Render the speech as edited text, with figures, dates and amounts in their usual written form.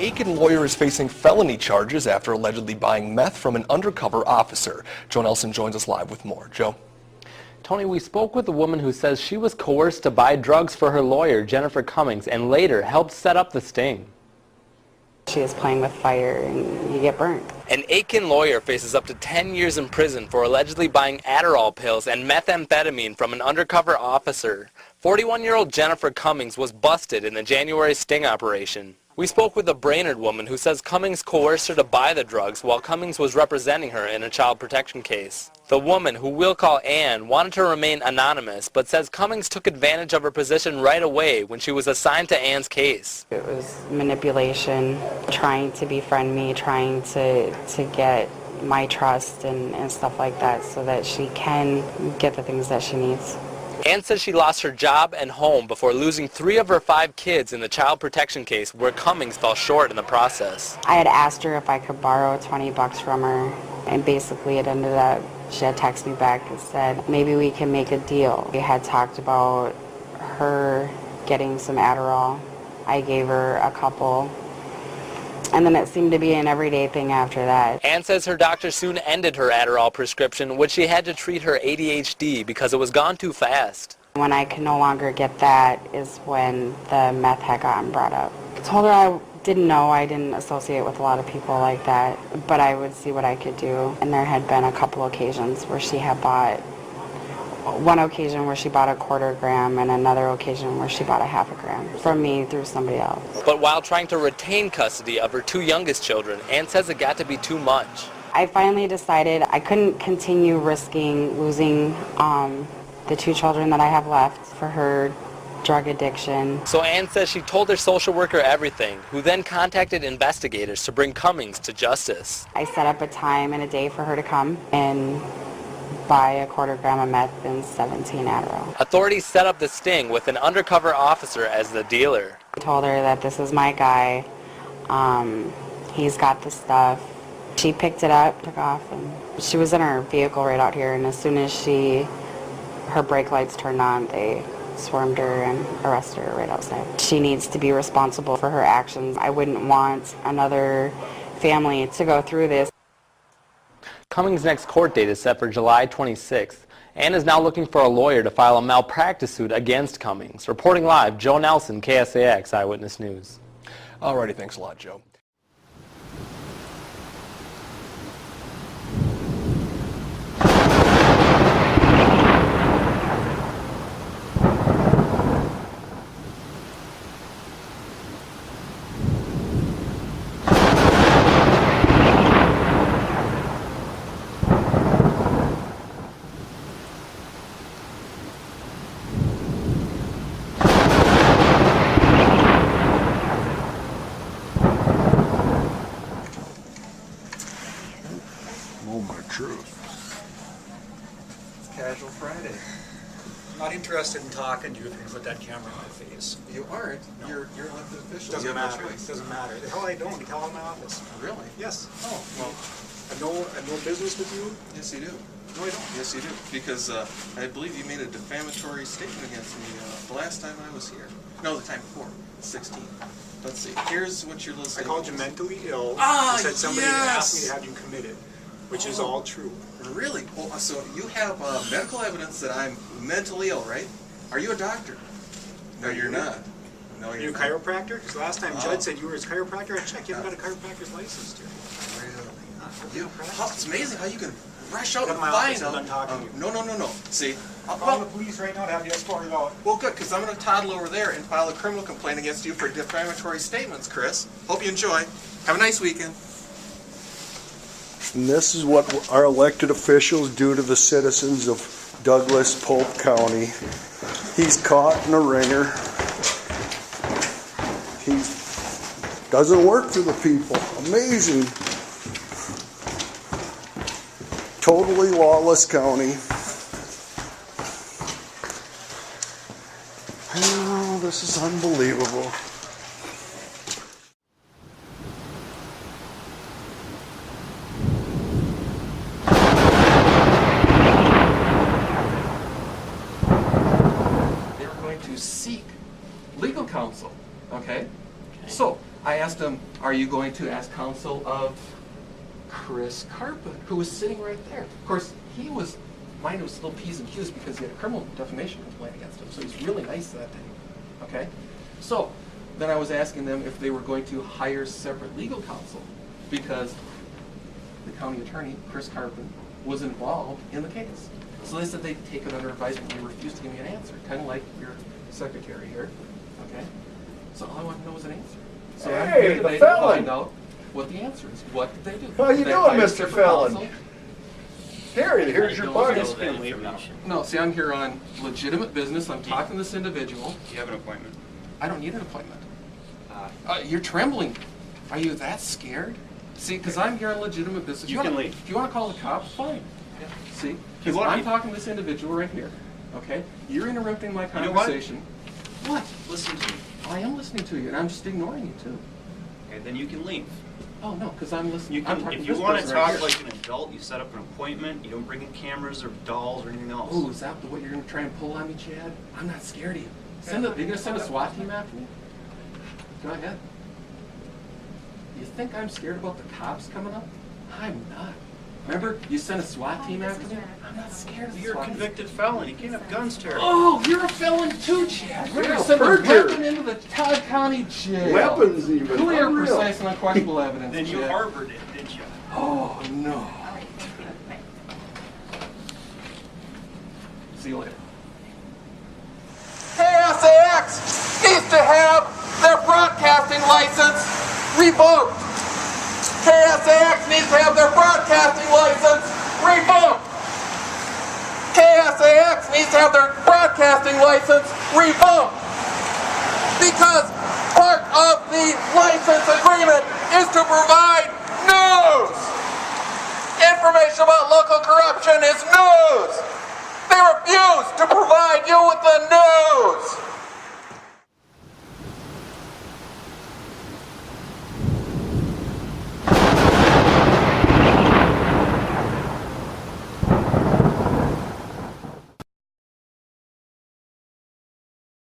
Aiken lawyer is facing felony charges after allegedly buying meth from an undercover officer. Joe Nelson joins us live with more. Joe? Tony, we spoke with a woman who says she was coerced to buy drugs for her lawyer, Jennifer Cummings, and later helped set up the sting. She is playing with fire and you get burnt. An Aiken lawyer faces up to 10 years in prison for allegedly buying Adderall pills and methamphetamine from an undercover officer. 41-year-old Jennifer Cummings was busted in the January sting operation. We spoke with a Brainerd woman who says Cummings coerced her to buy the drugs while Cummings was representing her in a child protection case. The woman, who we'll call Ann, wanted to remain anonymous, but says Cummings took advantage of her position right away when she was assigned to Ann's case. It was manipulation, trying to befriend me, trying to get my trust and stuff like that so that she can get the things that she needs. Ann says she lost her job and home before losing 3 of her 5 kids in the child protection case where Cummings fell short in the process. I had asked her if I could borrow $20 from her, and basically it ended up, she had texted me back and said, maybe we can make a deal. We had talked about her getting some Adderall. I gave her a couple. And then it seemed to be an everyday thing after that. Ann says her doctor soon ended her Adderall prescription, which she had to treat her ADHD because it was gone too fast. When I could no longer get that is when the meth had gotten brought up. I told her I didn't know, I didn't associate with a lot of people like that, but I would see what I could do. And there had been a couple occasions where she had bought, one occasion where she bought a 1/4 gram and another occasion where she bought a 1/2 gram from me through somebody else. But while trying to retain custody of her 2 youngest children, Ann says it got to be too much. I finally decided I couldn't continue risking losing the 2 children that I have left for her drug addiction. So Ann says she told her social worker everything, who then contacted investigators to bring Cummings to justice. I set up a time and a day for her to come and buy a 1/4 gram of meth and 17 Adderall. Authorities set up the sting with an undercover officer as the dealer. I told her that this is my guy, he's got the stuff. She picked it up, took off, and she was in her vehicle right out here, and as soon as her brake lights turned on, they swarmed her and arrested her right outside. She needs to be responsible for her actions. I wouldn't want another family to go through this. Cummings' next court date is set for July 26th. Ann is now looking for a lawyer to file a malpractice suit against Cummings. Reporting live, Joe Nelson, KSAX Eyewitness News. Alrighty, thanks a lot, Joe. Casual Friday. I'm not interested in talking to you if you put that camera in my face. You aren't. No. You're elected official. Doesn't you have matter. no choice. Doesn't matter. The hell I don't. You tell in my office. Really? Yes. Oh, well. I've no business with you. Yes, you do. No, I don't. Yes, you do. Because I believe you made a defamatory statement against me the last time I was here. No, the time before. 16. Let's see. Here's what your little I statement called you was. mentally ill. Ah, and said somebody yes! asked me to have you committed, which is all true. Really? Well, so you have medical evidence that I'm mentally ill, right? Are you a doctor? No, you're not. No, Are you a not. chiropractor? Because last time Judd said you were his chiropractor, I checked. You haven't got a chiropractor's license, dude. Really? It's amazing how you can rush out Come and to my find office, I'm done talking to you. No. See, I'm calling the police right now to have you escorted out. well, good, because I'm going to toddle over there and file a criminal complaint against you for defamatory statements, Chris. Hope you enjoy. Have a nice weekend. And this is what our elected officials do to the citizens of Douglas, Polk County. He's caught in a ringer. He doesn't work for the people. Amazing. Totally lawless county. Oh, this is unbelievable. To seek legal counsel, okay? So I asked him, Are you going to ask counsel of Chris Carpin, who was sitting right there? Of course, mine was still P's and Q's because he had a criminal defamation complaint against him, so he's really nice that day, okay? So, then I was asking them if they were going to hire separate legal counsel because the county attorney, Chris Carpin, was involved in the case. So they said they'd take it under advisement. They refused to give me an answer, kind of like your secretary here, okay? So all I want to know is an answer. So I'm Hey, here the today to felon! find out what the answer is. What did they do? How you Did they doing, hire Mr. separate Felon? counsel? Here's your buddy. No, see, I'm here on legitimate business. I'm talking to this individual. You have an appointment. I don't need an appointment. You're trembling. Are you that scared? See, because I'm here on legitimate business. You can leave. If you want to call the cops, fine. See, because want I'm me- talking to this individual right here. Okay? You're interrupting my You know what? conversation. What? Listen to me. I am listening to you, and I'm just ignoring you too. Okay, then you can leave. Oh no, because I'm listening. You I'm can, talking if to you this want to person right talk here. like an adult, you set up an appointment. You don't bring in cameras or dolls or anything else. Oh, is that what you're going to try and pull on me, Chad? I'm not scared of you. You're going to send a SWAT team after me? Go ahead. You think I'm scared about the cops coming up? I'm not. Remember, you sent a SWAT team after me? I'm not scared of the You're a SWAT team. convicted felon. You can't have guns, Terry. Oh, you're a felon too, Chad. We're going Yeah, to send a perjured. weapon into the Todd County jail. Weapons even. Clear, Unreal. precise, and unquestionable evidence, Then you Chad. harbored it, didn't you? Oh, no. See you later. KSAX needs to have their broadcasting license revoked. KSAX needs to have their broadcasting license revoked. KSAX needs to have their broadcasting license revoked. Because part of the license agreement is to provide news. Information about local corruption is news. They refuse to provide you with the